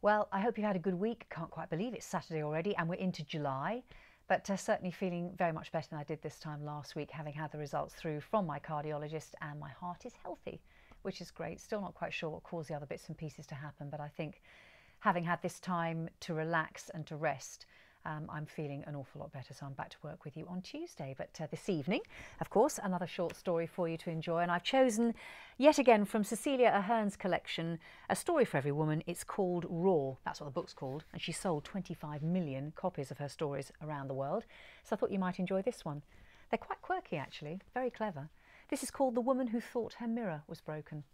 Well, I hope you've had a good week. Can't quite believe it's Saturday already and we're into July, but certainly feeling very much better than I did this time last week, having had the results through from my cardiologist, and my heart is healthy, which is great. Still not quite sure what caused the other bits and pieces to happen, but I think having had this time to relax and to rest, I'm feeling an awful lot better, so I'm back to work with you on Tuesday. But this evening, of course, another short story for you to enjoy, and I've chosen, yet again, from Cecelia Ahern's collection, A Story for Every Woman. It's called Raw. That's what the book's called, and she sold 25 million copies of her stories around the world, so I thought you might enjoy this one. They're quite quirky, actually, very clever. This is called The Woman Who Thought Her Mirror Was Broken.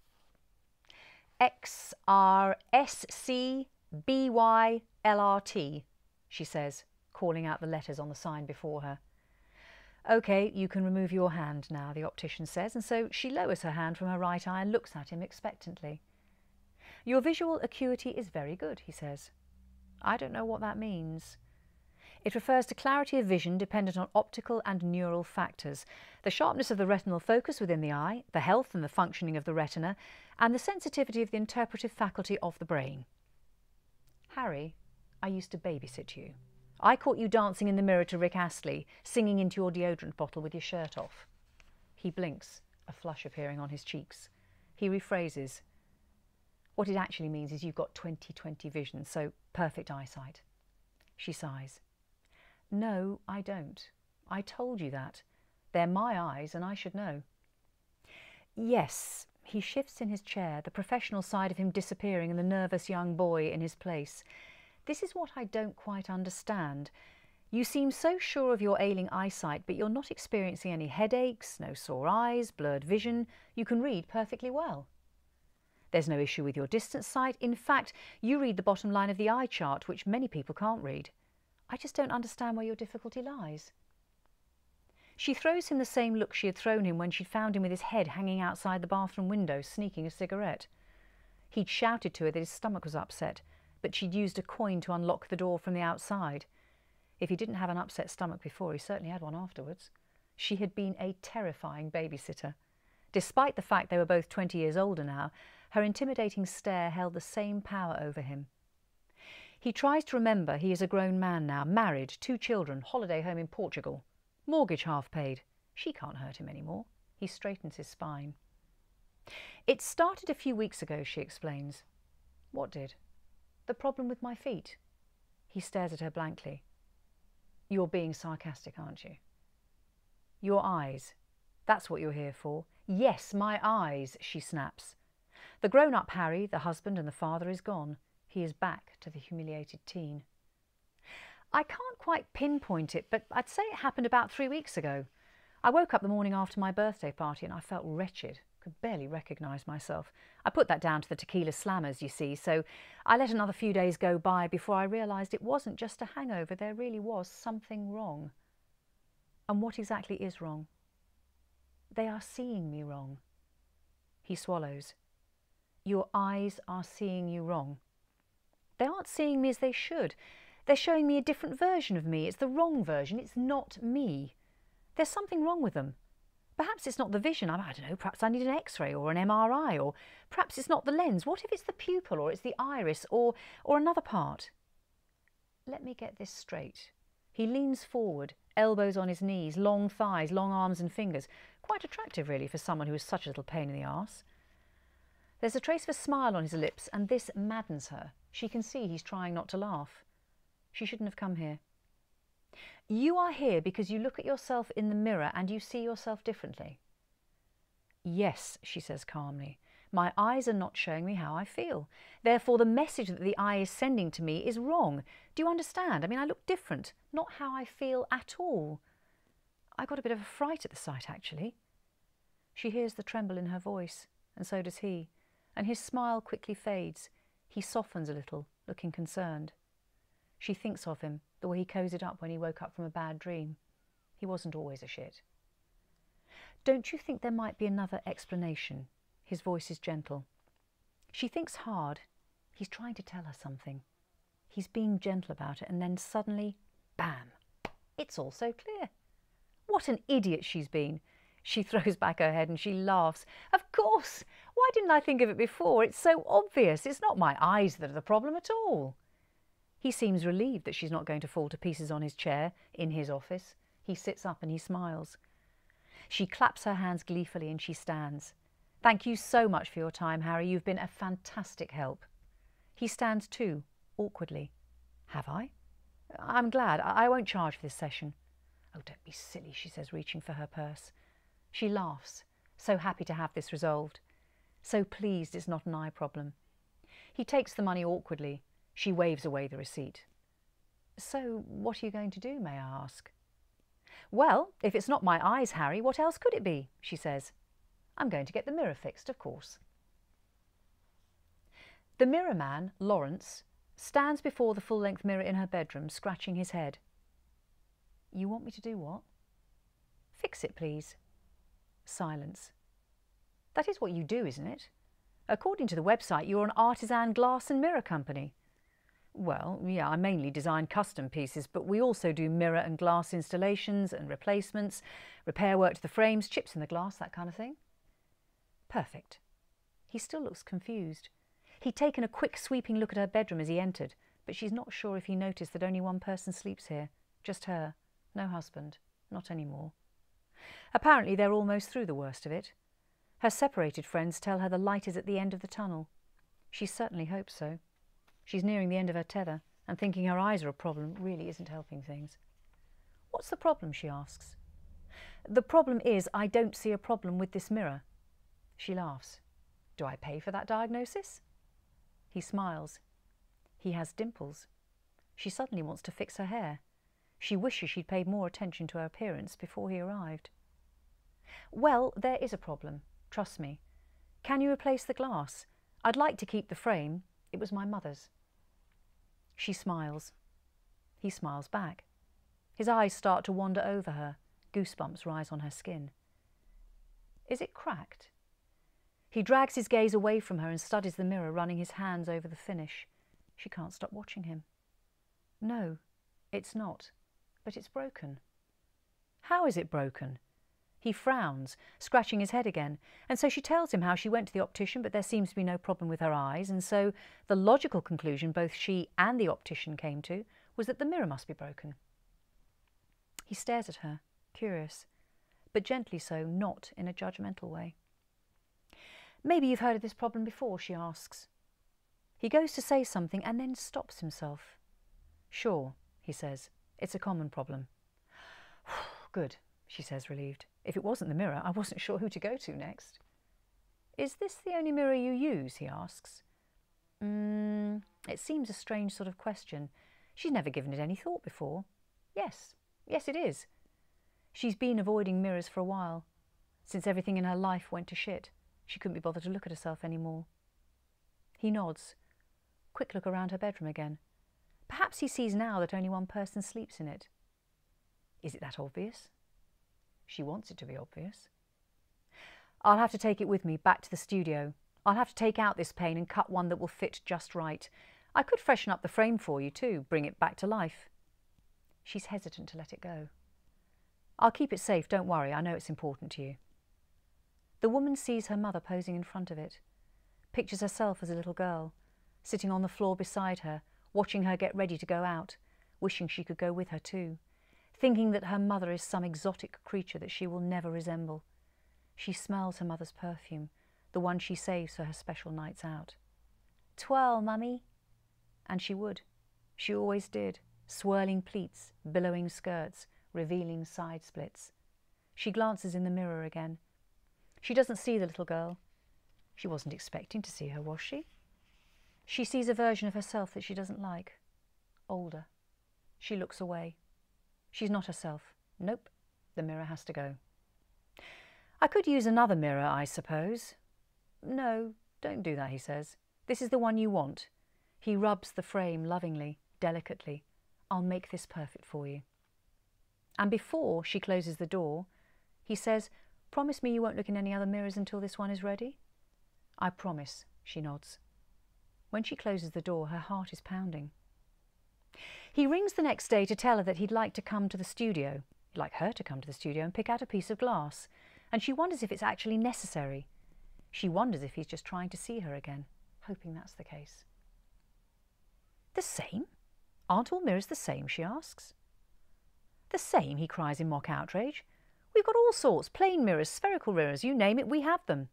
XRSCBYLRT, she says, calling out the letters on the sign before her. OK, you can remove your hand now, the optician says, and so she lowers her hand from her right eye and looks at him expectantly. Your visual acuity is very good, he says. I don't know what that means. It refers to clarity of vision dependent on optical and neural factors, the sharpness of the retinal focus within the eye, the health and the functioning of the retina, and the sensitivity of the interpretive faculty of the brain. Harry, I used to babysit you. I caught you dancing in the mirror to Rick Astley, singing into your deodorant bottle with your shirt off. He blinks, a flush appearing on his cheeks. He rephrases. What it actually means is you've got 20/20 vision, so perfect eyesight. She sighs. No, I don't. I told you that. They're my eyes and I should know. Yes, he shifts in his chair, the professional side of him disappearing and the nervous young boy in his place. This is what I don't quite understand. You seem so sure of your ailing eyesight, but you're not experiencing any headaches, no sore eyes, blurred vision. You can read perfectly well. There's no issue with your distance sight. In fact, you read the bottom line of the eye chart, which many people can't read. I just don't understand where your difficulty lies. She throws him the same look she had thrown him when she'd found him with his head hanging outside the bathroom window, sneaking a cigarette. He'd shouted to her that his stomach was upset, but she'd used a coin to unlock the door from the outside. If he didn't have an upset stomach before, he certainly had one afterwards. She had been a terrifying babysitter. Despite the fact they were both 20 years older now, her intimidating stare held the same power over him. He tries to remember he is a grown man now, married, 2 children, holiday home in Portugal. Mortgage half paid. She can't hurt him anymore. He straightens his spine. It started a few weeks ago, she explains. What did? The problem with my feet. He stares at her blankly. You're being sarcastic, aren't you? Your eyes. That's what you're here for. Yes, my eyes, she snaps. The grown-up Harry, the husband and the father, is gone. He is back to the humiliated teen. I can't quite pinpoint it, but I'd say it happened about 3 weeks ago. I woke up the morning after my birthday party and I felt wretched. Could barely recognise myself. I put that down to the tequila slammers, you see, so I let another few days go by before I realised it wasn't just a hangover. There really was something wrong. And what exactly is wrong? They are seeing me wrong. He swallows. Your eyes are seeing you wrong. They aren't seeing me as they should. They're showing me a different version of me. It's the wrong version. It's not me. There's something wrong with them. Perhaps it's not the vision. I don't know, perhaps I need an X-ray or an MRI, or perhaps it's not the lens. What if it's the pupil, or it's the iris, or another part? Let me get this straight. He leans forward, elbows on his knees, long thighs, long arms and fingers. Quite attractive, really, for someone who is such a little pain in the arse. There's a trace of a smile on his lips, and this maddens her. She can see he's trying not to laugh. She shouldn't have come here. You are here because you look at yourself in the mirror and you see yourself differently. Yes, she says calmly. My eyes are not showing me how I feel. Therefore, the message that the eye is sending to me is wrong. Do you understand? I mean, I look different. Not how I feel at all. I got a bit of a fright at the sight, actually. She hears the tremble in her voice, and so does he, and his smile quickly fades. He softens a little, looking concerned. She thinks of him, the way he cozied up when he woke up from a bad dream. He wasn't always a shit. Don't you think there might be another explanation? His voice is gentle. She thinks hard. He's trying to tell her something. He's being gentle about it, and then suddenly, bam! It's all so clear. What an idiot she's been. She throws back her head and she laughs. Of course! Why didn't I think of it before? It's so obvious. It's not my eyes that are the problem at all. He seems relieved that she's not going to fall to pieces on his chair in his office. He sits up and he smiles. She claps her hands gleefully and she stands. Thank you so much for your time, Harry. You've been a fantastic help. He stands too, awkwardly. Have I? I'm glad. I won't charge for this session. Oh, don't be silly, she says, reaching for her purse. She laughs, so happy to have this resolved. So pleased it's not an eye problem. He takes the money awkwardly. She waves away the receipt. So what are you going to do, may I ask? Well, if it's not my eyes, Harry, what else could it be? She says. I'm going to get the mirror fixed, of course. The mirror man, Lawrence, stands before the full-length mirror in her bedroom, scratching his head. You want me to do what? Fix it, please. Silence. That is what you do, isn't it? According to the website, you're an artisan glass and mirror company. Well, yeah, I mainly design custom pieces, but we also do mirror and glass installations and replacements, repair work to the frames, chips in the glass, that kind of thing. Perfect. He still looks confused. He'd taken a quick sweeping look at her bedroom as he entered, but she's not sure if he noticed that only one person sleeps here. Just her. No husband. Not anymore. Apparently they're almost through the worst of it. Her separated friends tell her the light is at the end of the tunnel. She certainly hopes so. She's nearing the end of her tether, and thinking her eyes are a problem really isn't helping things. What's the problem, she asks. The problem is I don't see a problem with this mirror. She laughs. Do I pay for that diagnosis? He smiles. He has dimples. She suddenly wants to fix her hair. She wishes she'd paid more attention to her appearance before he arrived. Well, there is a problem. Trust me. Can you replace the glass? I'd like to keep the frame. It was my mother's. She smiles. He smiles back. His eyes start to wander over her. Goosebumps rise on her skin. Is it cracked? He drags his gaze away from her and studies the mirror, running his hands over the finish. She can't stop watching him. No, it's not. But it's broken. How is it broken? He frowns, scratching his head again, and so she tells him how she went to the optician, but there seems to be no problem with her eyes, and so the logical conclusion both she and the optician came to was that the mirror must be broken. He stares at her, curious, but gently so, not in a judgmental way. Maybe you've heard of this problem before, she asks. He goes to say something and then stops himself. Sure, he says, it's a common problem. Good, she says, relieved. If it wasn't the mirror, I wasn't sure who to go to next. Is this the only mirror you use, he asks. It seems a strange sort of question. She's never given it any thought before. Yes, it is. She's been avoiding mirrors for a while. Since everything in her life went to shit, she couldn't be bothered to look at herself anymore. He nods. Quick look around her bedroom again. Perhaps he sees now that only one person sleeps in it. Is it that obvious? She wants it to be obvious. I'll have to take it with me back to the studio. I'll have to take out this pane and cut one that will fit just right. I could freshen up the frame for you too, bring it back to life. She's hesitant to let it go. I'll keep it safe, don't worry, I know it's important to you. The woman sees her mother posing in front of it, pictures herself as a little girl, sitting on the floor beside her, watching her get ready to go out, wishing she could go with her too, thinking that her mother is some exotic creature that she will never resemble. She smells her mother's perfume, the one she saves for her special nights out. Twirl, mummy. And she would. She always did. Swirling pleats, billowing skirts, revealing side splits. She glances in the mirror again. She doesn't see the little girl. She wasn't expecting to see her, was she? She sees a version of herself that she doesn't like. Older. She looks away. She's not herself. Nope, the mirror has to go. I could use another mirror, I suppose. No, don't do that, he says. This is the one you want. He rubs the frame lovingly, delicately. I'll make this perfect for you. And before she closes the door, he says, promise me you won't look in any other mirrors until this one is ready? I promise, she nods. When she closes the door, her heart is pounding. He rings the next day to tell her that he'd like to come to the studio. He'd like her to come to the studio and pick out a piece of glass. and she wonders if it's actually necessary. She wonders if he's just trying to see her again, hoping that's the case. The same? Aren't all mirrors the same, she asks. The same, he cries in mock outrage. We've got all sorts, plain mirrors, spherical mirrors, you name it, we have them.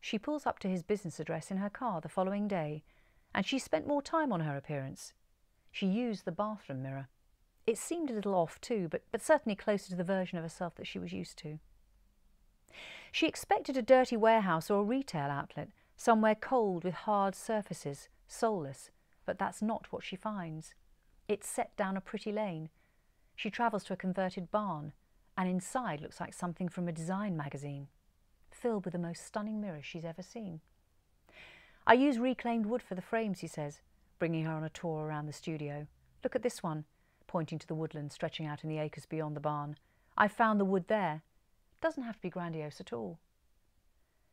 She pulls up to his business address in her car the following day, and she spent more time on her appearance. She used the bathroom mirror. It seemed a little off too, but certainly closer to the version of herself that she was used to. She expected a dirty warehouse or a retail outlet, somewhere cold with hard surfaces, soulless, but that's not what she finds. It's set down a pretty lane. She travels to a converted barn, and inside looks like something from a design magazine, filled with the most stunning mirrors she's ever seen. I use reclaimed wood for the frames, he says, bringing her on a tour around the studio. Look at this one, pointing to the woodland stretching out in the acres beyond the barn. I found the wood there. Doesn't have to be grandiose at all.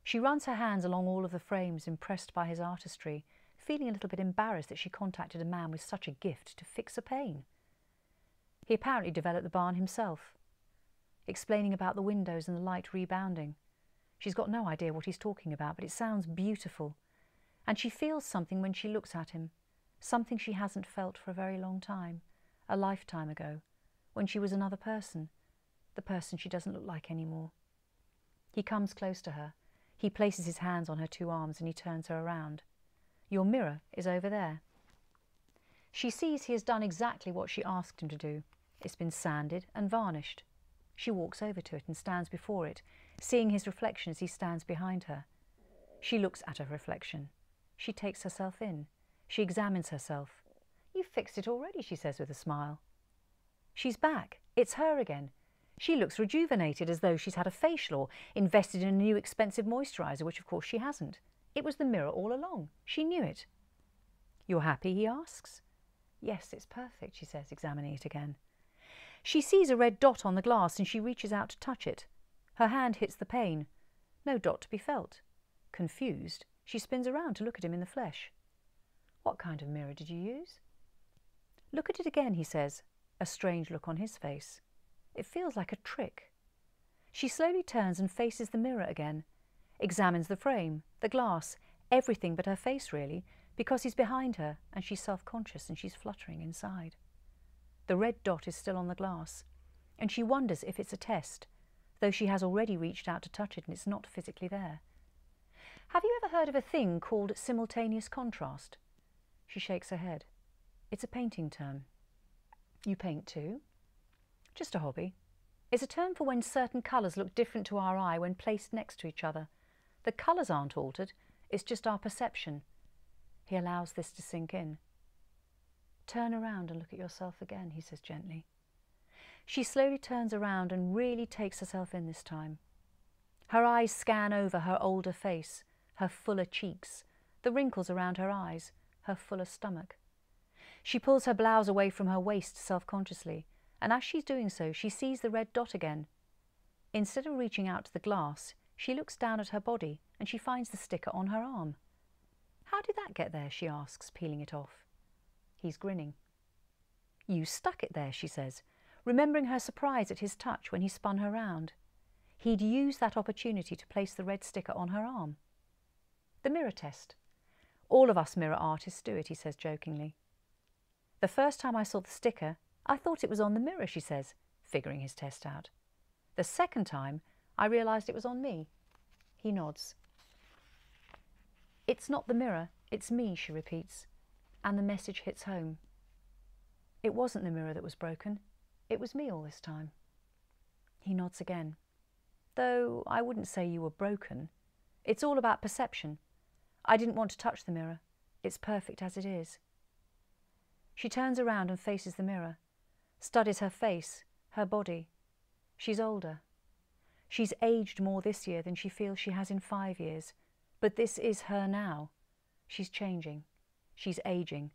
She runs her hands along all of the frames, impressed by his artistry, feeling a little bit embarrassed that she contacted a man with such a gift to fix a pane. He apparently developed the barn himself, explaining about the windows and the light rebounding. She's got no idea what he's talking about, but it sounds beautiful, and she feels something when she looks at him, something she hasn't felt for a very long time, a lifetime ago, when she was another person, the person she doesn't look like anymore. He comes close to her. He places his hands on her two arms and he turns her around. Your mirror is over there. She sees he has done exactly what she asked him to do. It's been sanded and varnished. She walks over to it and stands before it, seeing his reflection as he stands behind her. She looks at her reflection. She takes herself in. She examines herself. You've fixed it already, she says with a smile. She's back. It's her again. She looks rejuvenated, as though she's had a facial or invested in a new expensive moisturiser, which of course she hasn't. It was the mirror all along. She knew it. You're happy, he asks. Yes, it's perfect, she says, examining it again. She sees a red dot on the glass and she reaches out to touch it. Her hand hits the pane. No dot to be felt. Confused, she spins around to look at him in the flesh. What kind of mirror did you use? Look at it again, he says, a strange look on his face. It feels like a trick. She slowly turns and faces the mirror again, examines the frame, the glass, everything but her face really, because he's behind her and she's self-conscious and she's fluttering inside. The red dot is still on the glass, and she wonders if it's a test, though she has already reached out to touch it and it's not physically there. Have you ever heard of a thing called simultaneous contrast? She shakes her head. It's a painting term. You paint too? Just a hobby. It's a term for when certain colours look different to our eye when placed next to each other. The colours aren't altered, it's just our perception. He allows this to sink in. Turn around and look at yourself again, he says gently. She slowly turns around and really takes herself in this time. Her eyes scan over her older face, her fuller cheeks, the wrinkles around her eyes, her fuller stomach. She pulls her blouse away from her waist self-consciously, and as she's doing so, she sees the red dot again. Instead of reaching out to the glass, she looks down at her body and she finds the sticker on her arm. How did that get there, she asks, peeling it off. He's grinning. You stuck it there, she says, remembering her surprise at his touch when he spun her round. He'd used that opportunity to place the red sticker on her arm. The mirror test. All of us mirror artists do it, he says jokingly. The first time I saw the sticker, I thought it was on the mirror, she says, figuring his test out. The second time, I realised it was on me. He nods. It's not the mirror, it's me, she repeats, and the message hits home. It wasn't the mirror that was broken, it was me all this time. He nods again. Though I wouldn't say you were broken. It's all about perception. I didn't want to touch the mirror. It's perfect as it is. She turns around and faces the mirror, studies her face, her body. She's older. She's aged more this year than she feels she has in 5 years. But this is her now. She's changing. She's aging.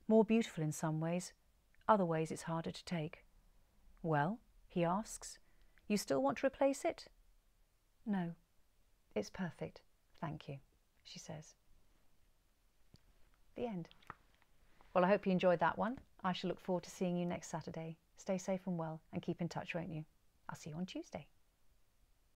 More beautiful in some ways. Other ways it's harder to take. Well, he asks, you still want to replace it? No. It's perfect. Thank you, she says. The end. Well, I hope you enjoyed that one. I shall look forward to seeing you next Saturday. Stay safe and well and keep in touch, won't you? I'll see you on Tuesday.